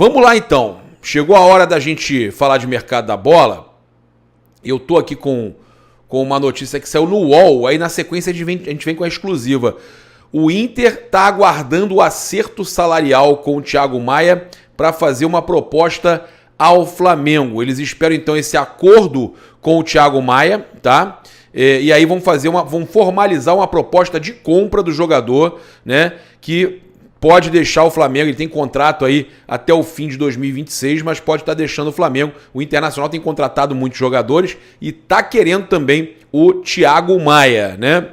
Vamos lá então. Chegou a hora da gente falar de mercado da bola. Eu tô aqui com uma notícia que saiu no UOL. Aí na sequência a gente vem com a exclusiva. O Inter está aguardando o acerto salarial com o Thiago Maia para fazer uma proposta ao Flamengo. Eles esperam então esse acordo com o Thiago Maia, tá? E aí vão formalizar uma proposta de compra do jogador, né? Que pode deixar o Flamengo, ele tem contrato aí até o fim de 2026, mas pode estar deixando o Flamengo. O Internacional tem contratado muitos jogadores e está querendo também o Thiago Maia, né?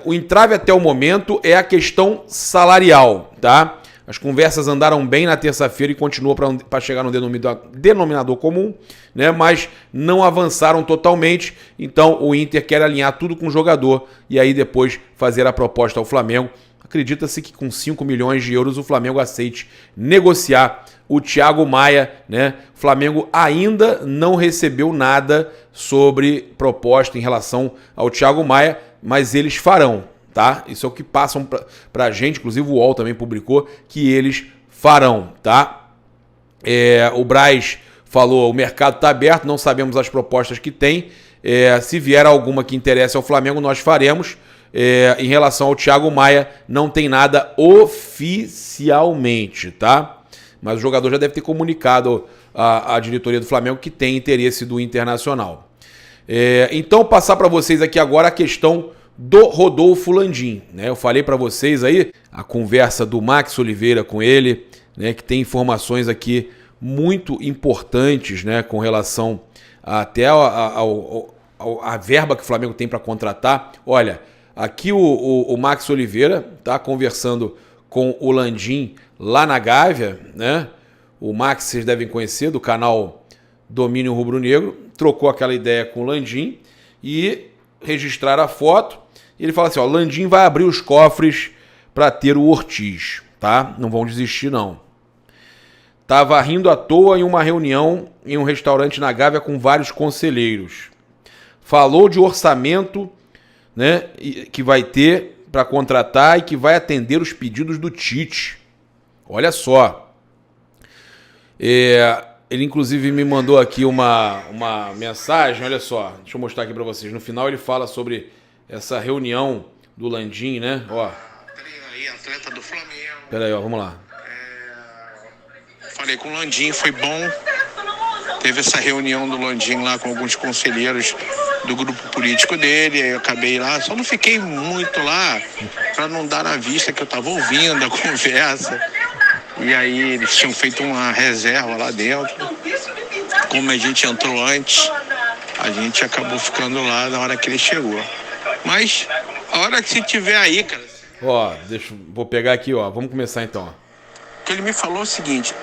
O entrave até o momento é a questão salarial, tá? As conversas andaram bem na terça-feira e continuam para chegar no denominador comum, né? Mas não avançaram totalmente. Então o Inter quer alinhar tudo com o jogador e aí depois fazer a proposta ao Flamengo. Acredita-se que com 5 milhões de euros o Flamengo aceite negociar o Thiago Maia, né? O Flamengo ainda não recebeu nada sobre proposta em relação ao Thiago Maia, mas eles farão, tá? Isso é o que passam pra gente, inclusive o UOL também publicou que eles farão, tá? O Braz falou, o mercado está aberto, não sabemos as propostas que tem, se vier alguma que interesse ao Flamengo, nós faremos. Em relação ao Thiago Maia, não tem nada oficialmente, tá? Mas o jogador já deve ter comunicado à diretoria do Flamengo que tem interesse do Internacional. Então, passar para vocês aqui agora a questão do Rodolfo Landim, né? Eu falei para vocês aí a conversa do Max Oliveira com ele, né? Que tem informações aqui muito importantes, né? Com relação até a verba que o Flamengo tem para contratar. Olha, aqui o Max Oliveira está conversando com o Landim lá na Gávea, né? O Max vocês devem conhecer, do canal Domínio Rubro Negro, trocou aquela ideia com o Landim e registraram a foto. E ele fala assim, ó, Landim vai abrir os cofres para ter o Ortiz, tá? Não vão desistir, não. Tava rindo à toa em uma reunião em um restaurante na Gávea com vários conselheiros. Falou de orçamento, né, que vai ter para contratar e que vai atender os pedidos do Tite. Olha só. Ele inclusive me mandou aqui uma mensagem, olha só. Deixa eu mostrar aqui para vocês. No final ele fala sobre essa reunião do Landim, né? Ó. Peraí, atleta do Flamengo. Peraí, ó, vamos lá. Falei com o Landim, foi bom. Teve essa reunião do Landim lá com alguns conselheiros do grupo político dele, aí eu acabei lá, só não fiquei muito lá para não dar à vista que eu estava ouvindo a conversa. E aí eles tinham feito uma reserva lá dentro. Como a gente entrou antes, a gente acabou ficando lá na hora que ele chegou. Mas a hora que você tiver aí, cara... Ó, vou pegar aqui, ó, vamos começar então. O que ele me falou é o seguinte...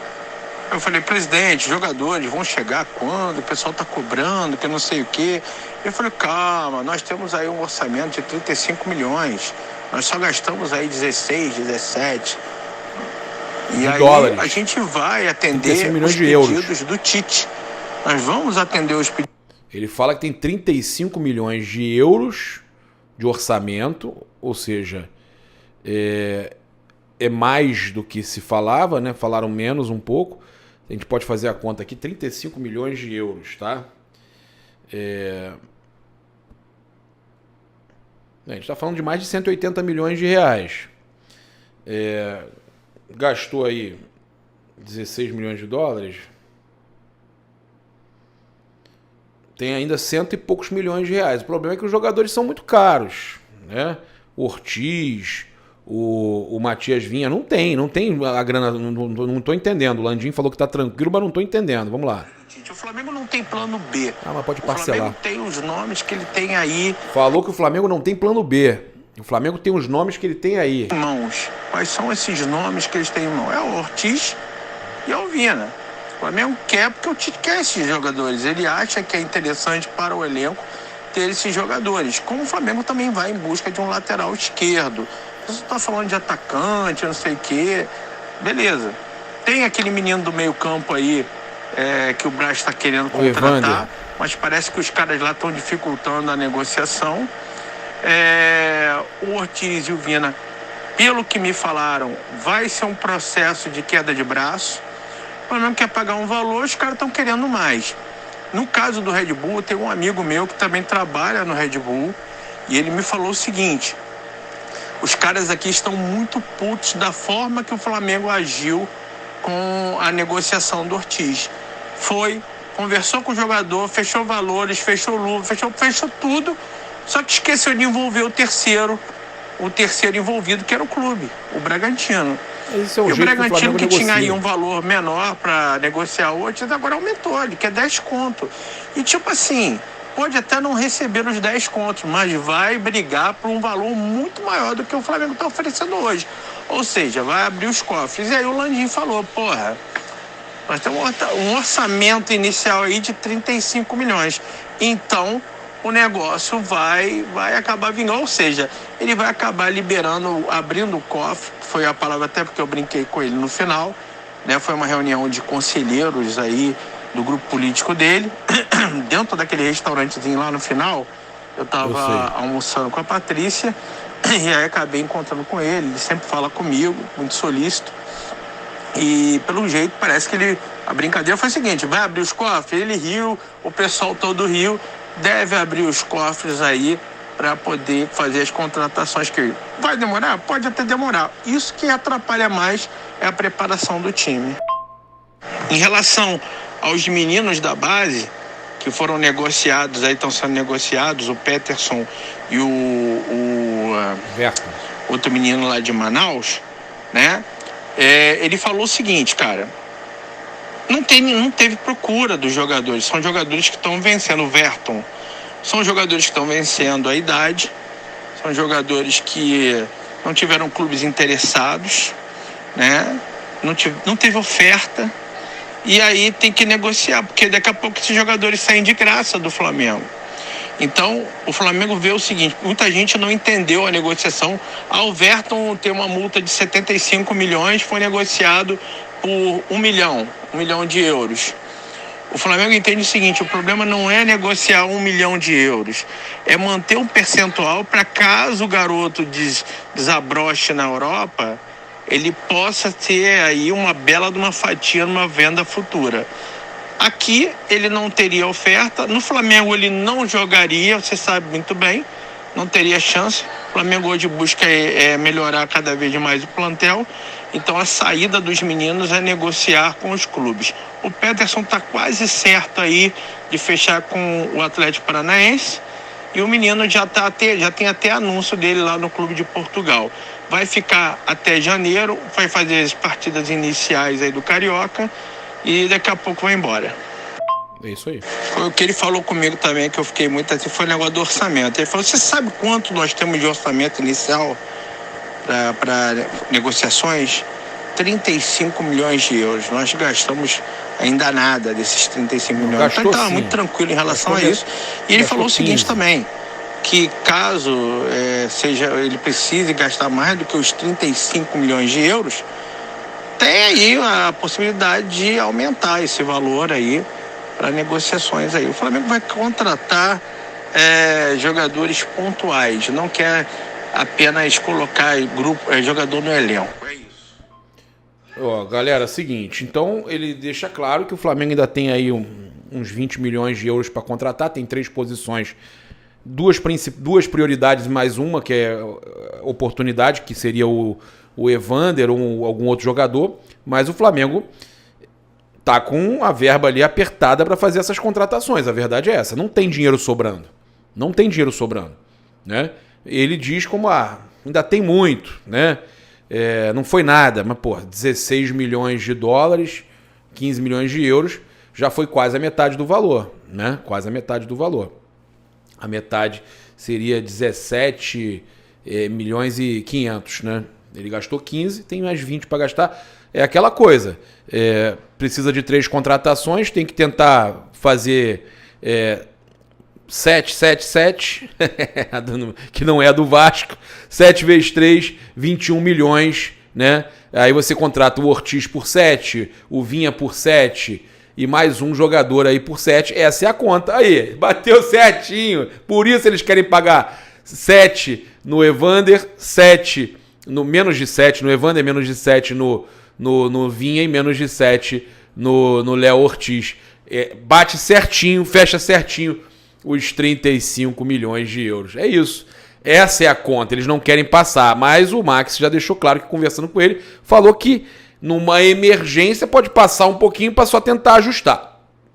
Eu falei, presidente, jogadores vão chegar quando? O pessoal tá cobrando, que não sei o quê. Eu falei, calma, nós temos aí um orçamento de 35 milhões. Nós só gastamos aí 16, 17. E aí dólares. A gente vai atender os pedidos do Tite. Nós vamos atender os pedidos. Ele fala que tem 35 milhões de euros de orçamento, ou seja, é mais do que se falava, né? Falaram menos um pouco. A gente pode fazer a conta aqui, 35 milhões de euros, tá? A gente está falando de mais de 180 milhões de reais. Gastou aí 16 milhões de dólares. Tem ainda cento e poucos milhões de reais. O problema é que os jogadores são muito caros, né? O Ortiz... O Matias Vinha não tem a grana, não tô entendendo. O Landim falou que tá tranquilo, mas não tô entendendo. Vamos lá. O Flamengo não tem plano B. Mas pode parcelar. O Flamengo tem os nomes que ele tem aí. Falou que o Flamengo não tem plano B. O Flamengo tem os nomes que ele tem aí. Irmãos, quais são esses nomes que eles têm em mão? É o Ortiz e é o Vina. O Flamengo quer porque o Tite quer esses jogadores. Ele acha que é interessante para o elenco ter esses jogadores. Como o Flamengo também vai em busca de um lateral esquerdo. Você está falando de atacante, não sei o quê. Beleza. Tem aquele menino do meio campo aí que o Braz está querendo contratar, mas parece que os caras lá estão dificultando a negociação. O Ortiz e o Vina, pelo que me falaram, vai ser um processo de queda de braço. Flamengo quer pagar um valor, os caras estão querendo mais. No caso do Red Bull, tem um amigo meu que também trabalha no Red Bull e ele me falou o seguinte: os caras aqui estão muito putos da forma que o Flamengo agiu com a negociação do Ortiz. Conversou com o jogador, fechou valores, fechou luva, fechou tudo, só que esqueceu de envolver o terceiro envolvido, que era o clube, o Bragantino. Esse é o e o Bragantino, que tinha aí negocia. um valor menor para negociar hoje, agora aumentou, ele quer 10 conto. E tipo assim, pode até não receber os 10 contos, mas vai brigar por um valor muito maior do que o Flamengo está oferecendo hoje. Ou seja, vai abrir os cofres. E aí o Landim falou, porra, nós temos um orçamento inicial aí de 35 milhões. Então, o negócio vai acabar vindo. Ou seja, ele vai acabar liberando, abrindo o cofre, que foi a palavra até porque eu brinquei com ele no final, né? Foi uma reunião de conselheiros aí do grupo político dele, dentro daquele restaurantezinho lá no final. Eu estava almoçando com a Patrícia e aí acabei encontrando com ele. Ele sempre fala comigo, muito solícito. E pelo jeito parece que a brincadeira foi a seguinte: vai abrir os cofres. Ele riu, o pessoal todo riu. Deve abrir os cofres aí para poder fazer as contratações. Que vai demorar? Pode até demorar. Isso que atrapalha mais é a preparação do time. Em relação aos meninos da base que foram negociados, aí estão sendo negociados, o Peterson e o outro menino lá de Manaus, né? Ele falou o seguinte, cara: não teve procura dos jogadores, são jogadores que estão vencendo. O Verton, são jogadores que estão vencendo a idade, são jogadores que não tiveram clubes interessados, né? Não teve oferta, e aí tem que negociar, porque daqui a pouco esses jogadores saem de graça do Flamengo. Então, o Flamengo vê o seguinte: muita gente não entendeu a negociação. O Verton tem uma multa de 75 milhões, foi negociado por 1 milhão de euros. O Flamengo entende o seguinte: o problema não é negociar 1 milhão de euros, é manter um percentual para caso o garoto desabroche na Europa, ele possa ter aí uma bela de uma fatia numa venda futura. Aqui ele não teria oferta, no Flamengo ele não jogaria, você sabe muito bem, não teria chance. O Flamengo hoje busca melhorar cada vez mais o plantel, então a saída dos meninos é negociar com os clubes. O Peterson está quase certo aí de fechar com o Atlético Paranaense, e o menino já tem até anúncio dele lá no clube de Portugal. Vai ficar até janeiro, vai fazer as partidas iniciais aí do Carioca, e daqui a pouco vai embora. É isso aí. Foi o que ele falou comigo também, que eu fiquei muito assim, foi o negócio do orçamento. Ele falou: você sabe quanto nós temos de orçamento inicial para negociações? 35 milhões de euros. Nós gastamos ainda nada desses 35 milhões. Então ele estava muito tranquilo em relação a isso. E ele falou o seguinte também, que caso ele precise gastar mais do que os 35 milhões de euros, tem aí a possibilidade de aumentar esse valor aí para negociações aí. O Flamengo vai contratar jogadores pontuais, não quer apenas colocar jogador no elenco. É isso. Galera, seguinte, então ele deixa claro que o Flamengo ainda tem aí uns 20 milhões de euros para contratar, tem 3 posições, duas prioridades mais uma, que é oportunidade, que seria o Evander ou algum outro jogador, mas o Flamengo tá com a verba ali apertada para fazer essas contratações. A verdade é essa, não tem dinheiro sobrando. Não tem dinheiro sobrando, né? Ele diz como, ainda tem muito, né? Não foi nada, mas, 16 milhões de dólares, 15 milhões de euros, já foi quase a metade do valor, né? Quase a metade do valor. A metade seria 17 milhões e 500, né? Ele gastou 15, tem mais 20 para gastar. É aquela coisa, precisa de 3 contratações, tem que tentar fazer 7, que não é a do Vasco, 7 vezes 3, 21 milhões, né? Aí você contrata o Ortiz por 7, o Vinha por 7 e mais um jogador aí por 7. Essa é a conta. Aí, bateu certinho. Por isso eles querem pagar 7 no Evander, 7 no menos de 7 no Evander, menos de 7 no Vinha e menos de 7 no Léo Ortiz. Bate certinho, fecha certinho os 35 milhões de euros. É isso. Essa é a conta. Eles não querem passar. Mas o Max já deixou claro que, conversando com ele, falou que numa emergência pode passar um pouquinho para só tentar ajustar.